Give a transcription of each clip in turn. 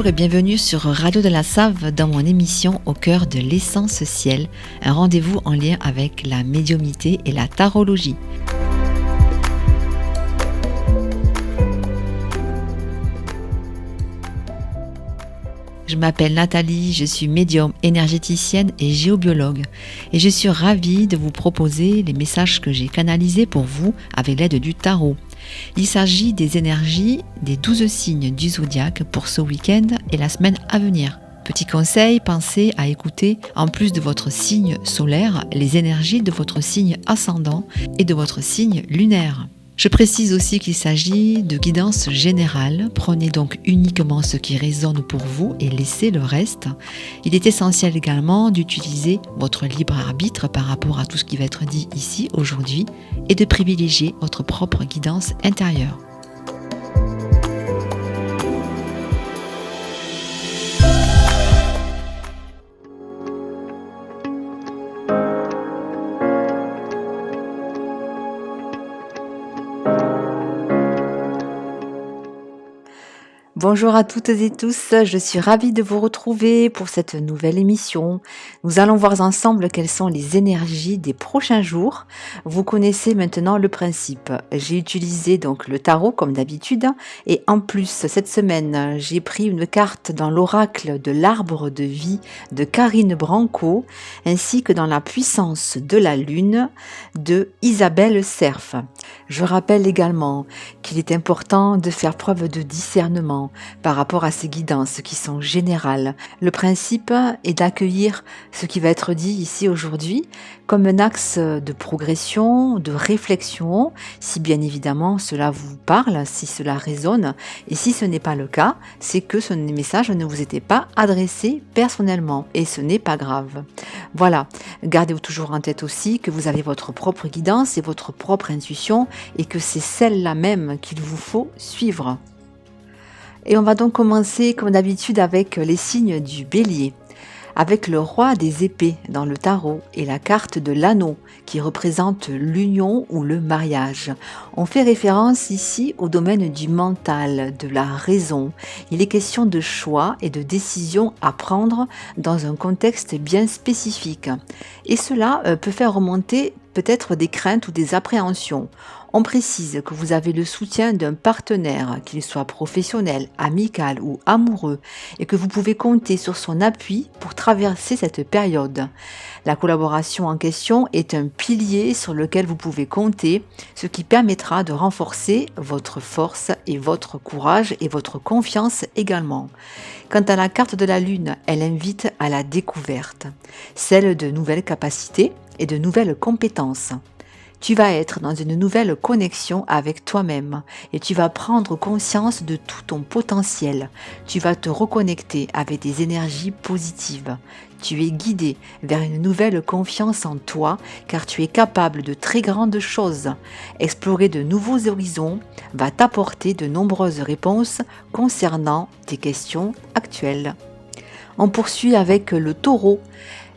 Bonjour et bienvenue sur Radio de la Save dans mon émission Au cœur de l'essence ciel, un rendez-vous en lien avec la médiumnité et la tarologie. Je m'appelle Nathalie, je suis médium, énergéticienne et géobiologue et je suis ravie de vous proposer les messages que j'ai canalisés pour vous avec l'aide du tarot. Il s'agit des énergies des 12 signes du zodiaque pour ce week-end et la semaine à venir. Petit conseil, pensez à écouter, en plus de votre signe solaire, les énergies de votre signe ascendant et de votre signe lunaire. Je précise aussi qu'il s'agit de guidance générale. Prenez donc uniquement ce qui résonne pour vous et laissez le reste. Il est essentiel également d'utiliser votre libre arbitre par rapport à tout ce qui va être dit ici aujourd'hui et de privilégier votre propre guidance intérieure. Bonjour à toutes et tous, je suis ravie de vous retrouver pour cette nouvelle émission. Nous allons voir ensemble quelles sont les énergies des prochains jours. Vous connaissez maintenant le principe. J'ai utilisé donc le tarot comme d'habitude et en plus cette semaine j'ai pris une carte dans l'oracle de l'arbre de vie de Karine Branco ainsi que dans la puissance de la lune de Isabelle Cerf. Je rappelle également qu'il est important de faire preuve de discernement par rapport à ces guidances qui sont générales. Le principe est d'accueillir ce qui va être dit ici aujourd'hui comme un axe de progression, de réflexion, si bien évidemment cela vous parle, si cela résonne, et si ce n'est pas le cas, c'est que ce message ne vous était pas adressé personnellement, et ce n'est pas grave. Voilà, gardez toujours en tête aussi que vous avez votre propre guidance et votre propre intuition, et que c'est celle-là même qu'il vous faut suivre. Et on va donc commencer comme d'habitude avec les signes du bélier, avec le roi des épées dans le tarot et la carte de l'anneau qui représente l'union ou le mariage. On fait référence ici au domaine du mental, de la raison. Il est question de choix et de décisions à prendre dans un contexte bien spécifique. Et cela peut faire remonter peut-être des craintes ou des appréhensions. On précise que vous avez le soutien d'un partenaire, qu'il soit professionnel, amical ou amoureux, et que vous pouvez compter sur son appui pour traverser cette période. La collaboration en question est un pilier sur lequel vous pouvez compter, ce qui permettra de renforcer votre force et votre courage et votre confiance également. Quant à la carte de la lune, elle invite à la découverte, celle de nouvelles capacités et de nouvelles compétences. Tu vas être dans une nouvelle connexion avec toi-même et tu vas prendre conscience de tout ton potentiel. Tu vas te reconnecter avec des énergies positives. Tu es guidé vers une nouvelle confiance en toi car tu es capable de très grandes choses. Explorer de nouveaux horizons va t'apporter de nombreuses réponses concernant tes questions actuelles. On poursuit avec le taureau.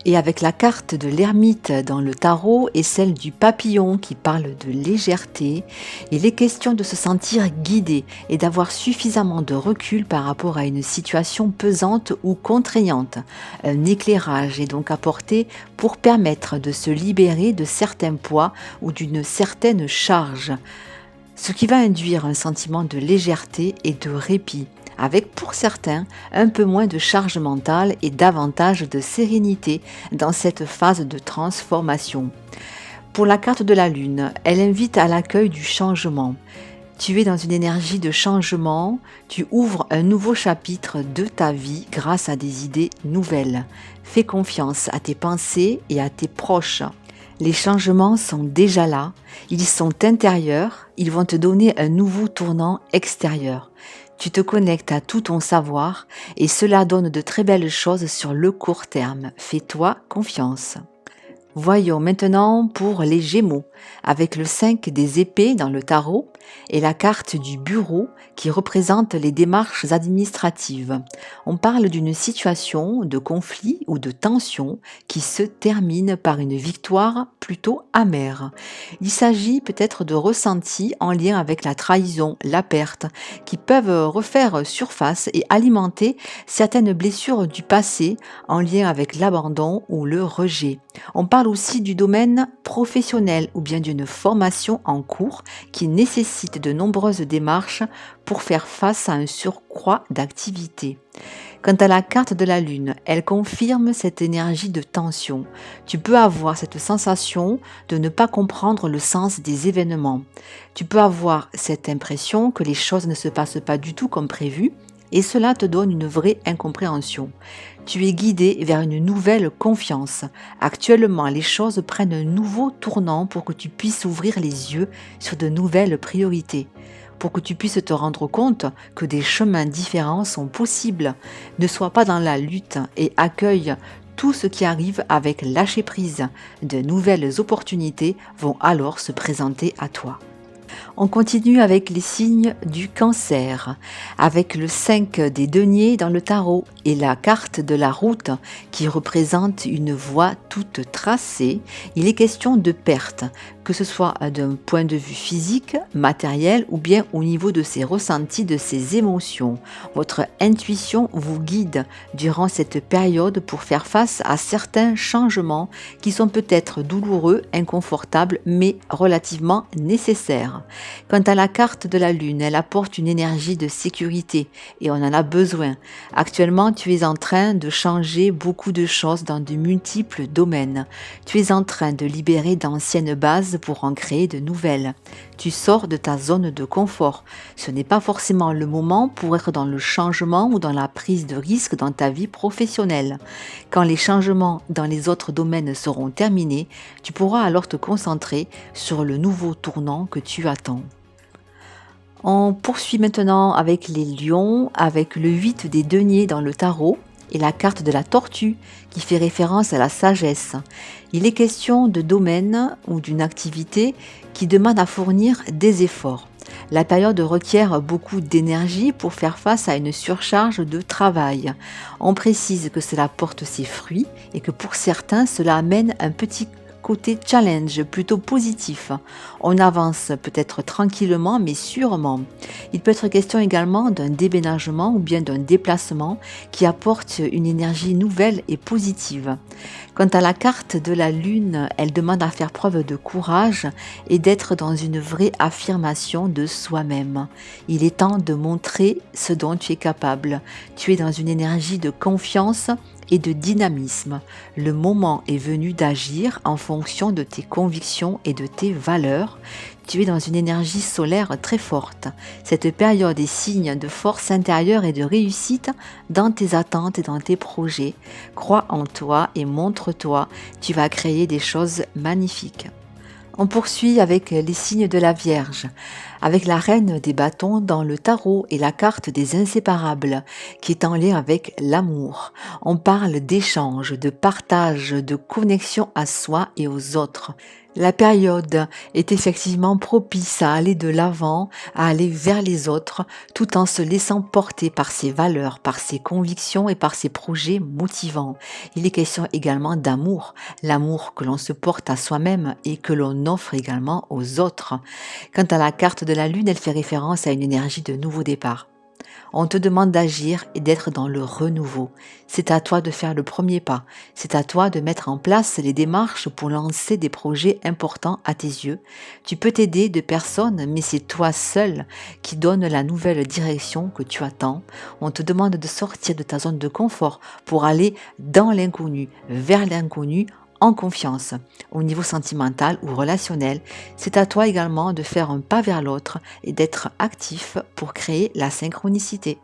Et avec la carte de l'ermite dans le tarot et celle du papillon qui parle de légèreté, il est question de se sentir guidé et d'avoir suffisamment de recul par rapport à une situation pesante ou contraignante. Un éclairage est donc apporté pour permettre de se libérer de certains poids ou d'une certaine charge, ce qui va induire un sentiment de légèreté et de répit, avec pour certains un peu moins de charge mentale et davantage de sérénité dans cette phase de transformation. Pour la carte de la lune, elle invite à l'accueil du changement. Tu es dans une énergie de changement, tu ouvres un nouveau chapitre de ta vie grâce à des idées nouvelles. Fais confiance à tes pensées et à tes proches. Les changements sont déjà là, ils sont intérieurs, ils vont te donner un nouveau tournant extérieur. Tu te connectes à tout ton savoir et cela donne de très belles choses sur le court terme. Fais-toi confiance. Voyons maintenant pour les Gémeaux, avec le 5 des épées dans le tarot et la carte du bureau qui représente les démarches administratives. On parle d'une situation de conflit ou de tension qui se termine par une victoire plutôt amère. Il s'agit peut-être de ressentis en lien avec la trahison, la perte, qui peuvent refaire surface et alimenter certaines blessures du passé en lien avec l'abandon ou le rejet. On parle aussi du domaine professionnel ou bien d'une formation en cours qui nécessite de nombreuses démarches pour faire face à un surcroît d'activité. Quant à la carte de la Lune, elle confirme cette énergie de tension. Tu peux avoir cette sensation de ne pas comprendre le sens des événements. Tu peux avoir cette impression que les choses ne se passent pas du tout comme prévu et cela te donne une vraie incompréhension. Tu es guidé vers une nouvelle confiance. Actuellement, les choses prennent un nouveau tournant pour que tu puisses ouvrir les yeux sur de nouvelles priorités, pour que tu puisses te rendre compte que des chemins différents sont possibles. Ne sois pas dans la lutte et accueille tout ce qui arrive avec lâcher prise. De nouvelles opportunités vont alors se présenter à toi. On continue avec les signes du Cancer, avec le 5 des deniers dans le tarot et la carte de la route qui représente une voie toute tracée. Il est question de perte, que ce soit d'un point de vue physique, matériel ou bien au niveau de ses ressentis, de ses émotions. Votre intuition vous guide durant cette période pour faire face à certains changements qui sont peut-être douloureux, inconfortables, mais relativement nécessaires. Quant à la carte de la Lune, elle apporte une énergie de sécurité et on en a besoin. Actuellement, tu es en train de changer beaucoup de choses dans de multiples domaines. Tu es en train de libérer d'anciennes bases pour en créer de nouvelles. Tu sors de ta zone de confort. Ce n'est pas forcément le moment pour être dans le changement ou dans la prise de risque dans ta vie professionnelle. Quand les changements dans les autres domaines seront terminés, tu pourras alors te concentrer sur le nouveau tournant que tu attends. On poursuit maintenant avec les lions, avec le 8 des deniers dans le tarot et la carte de la tortue qui fait référence à la sagesse. Il est question de domaine ou d'une activité qui demande à fournir des efforts. La période requiert beaucoup d'énergie pour faire face à une surcharge de travail. On précise que cela porte ses fruits et que pour certains, cela amène un petit côté challenge plutôt positif. On avance peut-être tranquillement mais sûrement. Il peut être question également d'un déménagement ou bien d'un déplacement qui apporte une énergie nouvelle et positive. Quant à la carte de la Lune, elle demande à faire preuve de courage et d'être dans une vraie affirmation de soi-même. Il est temps de montrer ce dont tu es capable. Tu es dans une énergie de confiance et de dynamisme. Le moment est venu d'agir en fonction de tes convictions et de tes valeurs. Tu es dans une énergie solaire très forte. Cette période est signe de force intérieure et de réussite dans tes attentes et dans tes projets. Crois en toi et montre-toi. Tu vas créer des choses magnifiques. On poursuit avec les signes de la Vierge, avec la reine des bâtons dans le tarot et la carte des inséparables qui est en lien avec l'amour. On parle d'échange, de partage, de connexion à soi et aux autres. La période est effectivement propice à aller de l'avant, à aller vers les autres, tout en se laissant porter par ses valeurs, par ses convictions et par ses projets motivants. Il est question également d'amour, l'amour que l'on se porte à soi-même et que l'on offre également aux autres. Quant à la carte de la Lune, elle fait référence à une énergie de nouveau départ. On te demande d'agir et d'être dans le renouveau. C'est à toi de faire le premier pas. C'est à toi de mettre en place les démarches pour lancer des projets importants à tes yeux. Tu peux t'aider de personnes, mais c'est toi seul qui donne la nouvelle direction que tu attends. On te demande de sortir de ta zone de confort pour aller dans l'inconnu, vers l'inconnu, en confiance. Au niveau sentimental ou relationnel, c'est à toi également de faire un pas vers l'autre et d'être actif pour créer la synchronicité.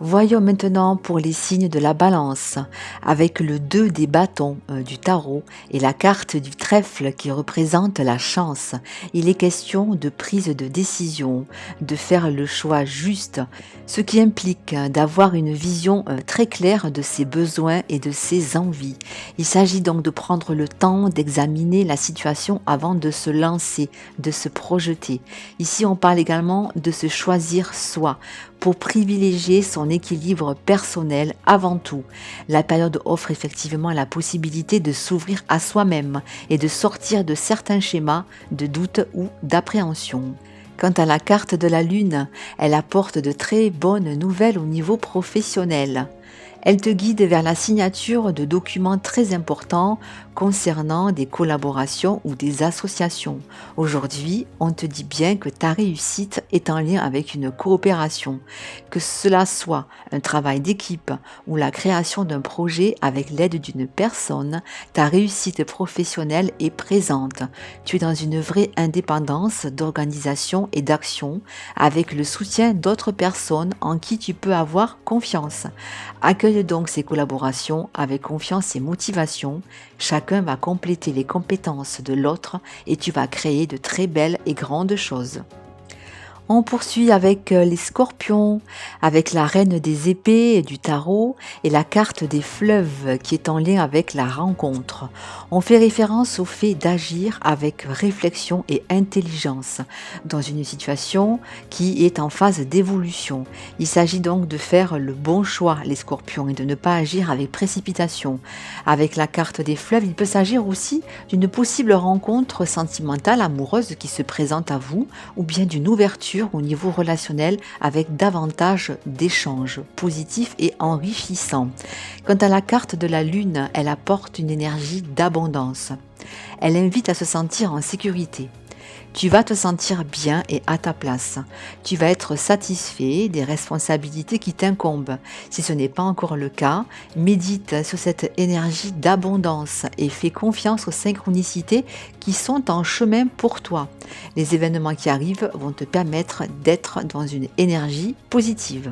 Voyons maintenant pour les signes de la balance, avec le 2 des bâtons du tarot et la carte du trèfle qui représente la chance. Il est question de prise de décision, de faire le choix juste, ce qui implique d'avoir une vision très claire de ses besoins et de ses envies. Il s'agit donc de prendre le temps d'examiner la situation avant de se lancer, de se projeter. Ici, on parle également de se choisir soi, pour privilégier son équilibre personnel avant tout. La période offre effectivement la possibilité de s'ouvrir à soi-même et de sortir de certains schémas de doute ou d'appréhension. Quant à la carte de la Lune, elle apporte de très bonnes nouvelles au niveau professionnel. Elle te guide vers la signature de documents très importants concernant des collaborations ou des associations. Aujourd'hui, on te dit bien que ta réussite est en lien avec une coopération, que cela soit un travail d'équipe ou la création d'un projet avec l'aide d'une personne, ta réussite professionnelle est présente. Tu es dans une vraie indépendance d'organisation et d'action avec le soutien d'autres personnes en qui tu peux avoir confiance. Accueille donc ces collaborations avec confiance et motivation. Chacun va compléter les compétences de l'autre et tu vas créer de très belles et grandes choses. On poursuit avec les scorpions, avec la reine des épées et du tarot et la carte des fleuves qui est en lien avec la rencontre. On fait référence au fait d'agir avec réflexion et intelligence dans une situation qui est en phase d'évolution. Il s'agit donc de faire le bon choix, les scorpions, et de ne pas agir avec précipitation. Avec la carte des fleuves, il peut s'agir aussi d'une possible rencontre sentimentale, amoureuse qui se présente à vous, ou bien d'une ouverture au niveau relationnel avec davantage d'échanges positifs et enrichissants. Quant à la carte de la Lune, elle apporte une énergie d'abondance. Elle invite à se sentir en sécurité. Tu vas te sentir bien et à ta place. Tu vas être satisfait des responsabilités qui t'incombent. Si ce n'est pas encore le cas, médite sur cette énergie d'abondance et fais confiance aux synchronicités qui sont en chemin pour toi. Les événements qui arrivent vont te permettre d'être dans une énergie positive.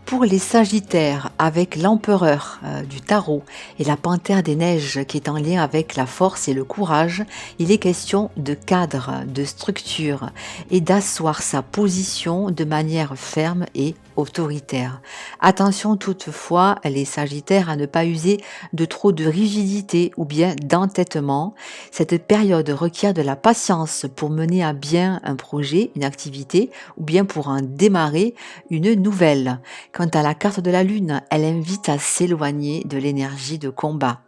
Pour les Sagittaires, avec l'empereur du tarot et la panthère des neiges qui est en lien avec la force et le courage, il est question de cadre, de structure et d'asseoir sa position de manière ferme et autoritaire. Attention toutefois, les Sagittaires, à ne pas user de trop de rigidité ou bien d'entêtement. Cette période requiert de la patience pour mener à bien un projet, une activité ou bien pour en démarrer une nouvelle. Quant à la carte de la Lune, elle invite à s'éloigner de l'énergie de combat.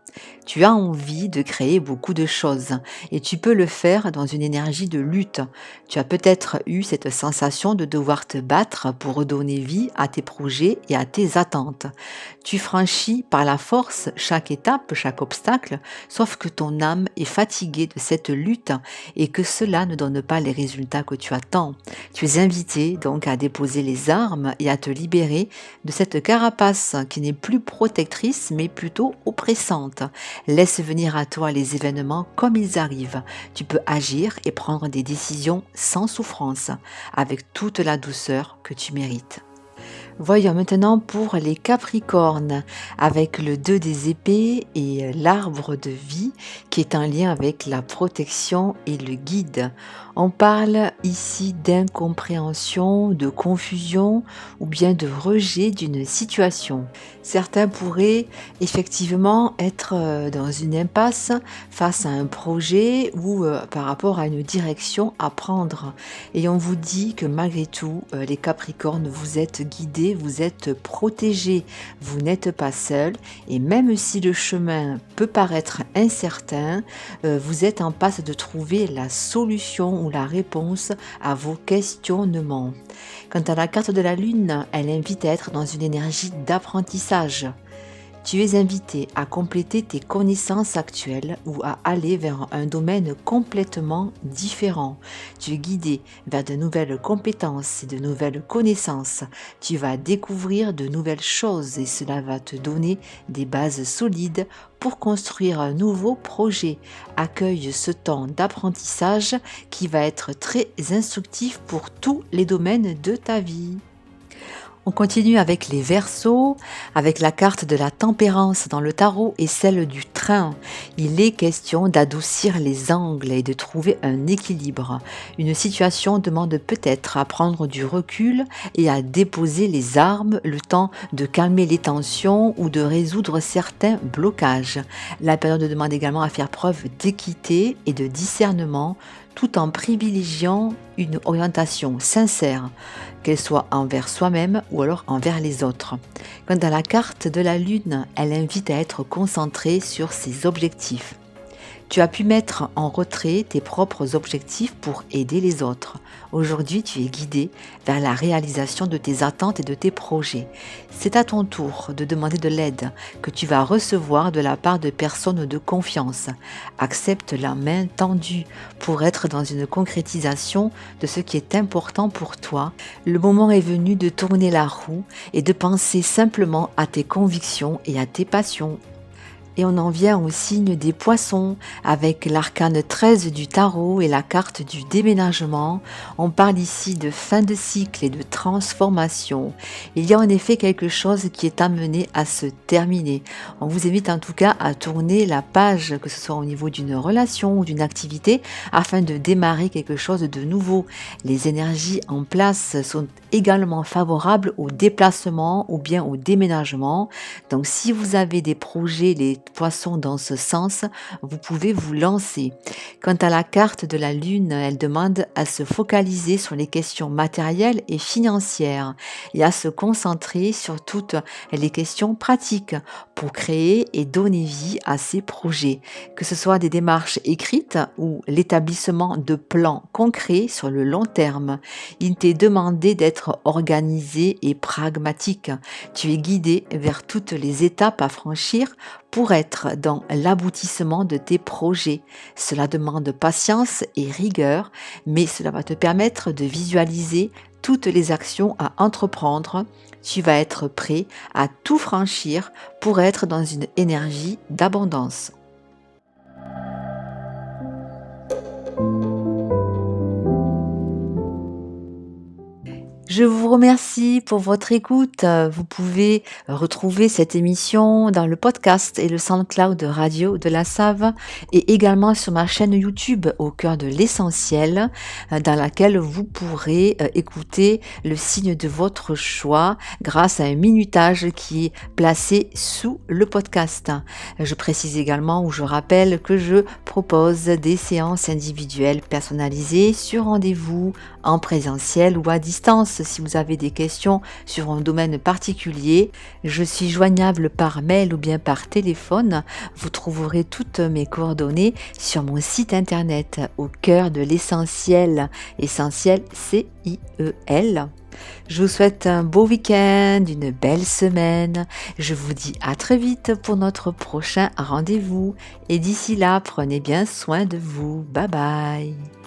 Tu as envie de créer beaucoup de choses et tu peux le faire dans une énergie de lutte. Tu as peut-être eu cette sensation de devoir te battre pour redonner vie à tes projets et à tes attentes. Tu franchis par la force chaque étape, chaque obstacle, sauf que ton âme est fatiguée de cette lutte et que cela ne donne pas les résultats que tu attends. Tu es invité donc à déposer les armes et à te libérer de cette carapace qui n'est plus protectrice mais plutôt oppressante. Laisse venir à toi les événements comme ils arrivent. Tu peux agir et prendre des décisions sans souffrance, avec toute la douceur que tu mérites. Voyons maintenant pour les Capricornes, avec le 2 des épées et l'arbre de vie qui est en lien avec la protection et le guide. On parle ici d'incompréhension, de confusion ou bien de rejet d'une situation. Certains pourraient effectivement être dans une impasse face à un projet ou par rapport à une direction à prendre. Et on vous dit que malgré tout, les Capricornes, vous êtes guidés, vous êtes protégés, vous n'êtes pas seuls et même si le chemin peut paraître incertain, vous êtes en passe de trouver la solution ou la réponse à vos questionnements. Quant à la carte de la Lune, elle invite à être dans une énergie d'apprentissage. Tu es invité à compléter tes connaissances actuelles ou à aller vers un domaine complètement différent. Tu es guidé vers de nouvelles compétences et de nouvelles connaissances. Tu vas découvrir de nouvelles choses et cela va te donner des bases solides pour construire un nouveau projet. Accueille ce temps d'apprentissage qui va être très instructif pour tous les domaines de ta vie. On continue avec les Verseaux, avec la carte de la tempérance dans le tarot et celle du train. Il est question d'adoucir les angles et de trouver un équilibre. Une situation demande peut-être à prendre du recul et à déposer les armes, le temps de calmer les tensions ou de résoudre certains blocages. La période demande également à faire preuve d'équité et de discernement tout en privilégiant une orientation sincère, qu'elle soit envers soi-même ou alors envers les autres. Quant à la carte de la Lune, elle invite à être concentré sur ses objectifs. Tu as pu mettre en retrait tes propres objectifs pour aider les autres. Aujourd'hui, tu es guidé vers la réalisation de tes attentes et de tes projets. C'est à ton tour de demander de l'aide que tu vas recevoir de la part de personnes de confiance. Accepte la main tendue pour être dans une concrétisation de ce qui est important pour toi. Le moment est venu de tourner la roue et de penser simplement à tes convictions et à tes passions. Et on en vient au signe des Poissons avec l'arcane 13 du tarot et la carte du déménagement. On parle ici de fin de cycle et de transformation. Il y a en effet quelque chose qui est amené à se terminer. On vous invite en tout cas à tourner la page, que ce soit au niveau d'une relation ou d'une activité, afin de démarrer quelque chose de nouveau. Les énergies en place sont également favorables au déplacement ou bien au déménagement. Donc si vous avez des projets, les Poissons dans ce sens, vous pouvez vous lancer. Quant à la carte de la Lune, elle demande à se focaliser sur les questions matérielles et financières et à se concentrer sur toutes les questions pratiques pour créer et donner vie à ses projets, que ce soit des démarches écrites ou l'établissement de plans concrets sur le long terme. Il t'est demandé d'être organisé et pragmatique. Tu es guidé vers toutes les étapes à franchir pour être dans l'aboutissement de tes projets. Cela demande patience et rigueur, mais cela va te permettre de visualiser toutes les actions à entreprendre. Tu vas être prêt à tout franchir pour être dans une énergie d'abondance. Je vous remercie pour votre écoute. Vous pouvez retrouver cette émission dans le podcast et le SoundCloud radio de la Save et également sur ma chaîne YouTube Au cœur de l'essentiel, dans laquelle vous pourrez écouter le signe de votre choix grâce à un minutage qui est placé sous le podcast. Je précise également ou je rappelle que je propose des séances individuelles personnalisées sur rendez-vous en présentiel ou à distance. Si vous avez des questions sur un domaine particulier, je suis joignable par mail ou bien par téléphone. Vous trouverez toutes mes coordonnées sur mon site internet Au cœur de l'essentiel, essentiel C-I-E-L. Je vous souhaite un beau week-end, une belle semaine. Je vous dis à très vite pour notre prochain rendez-vous. Et d'ici là, prenez bien soin de vous. Bye bye.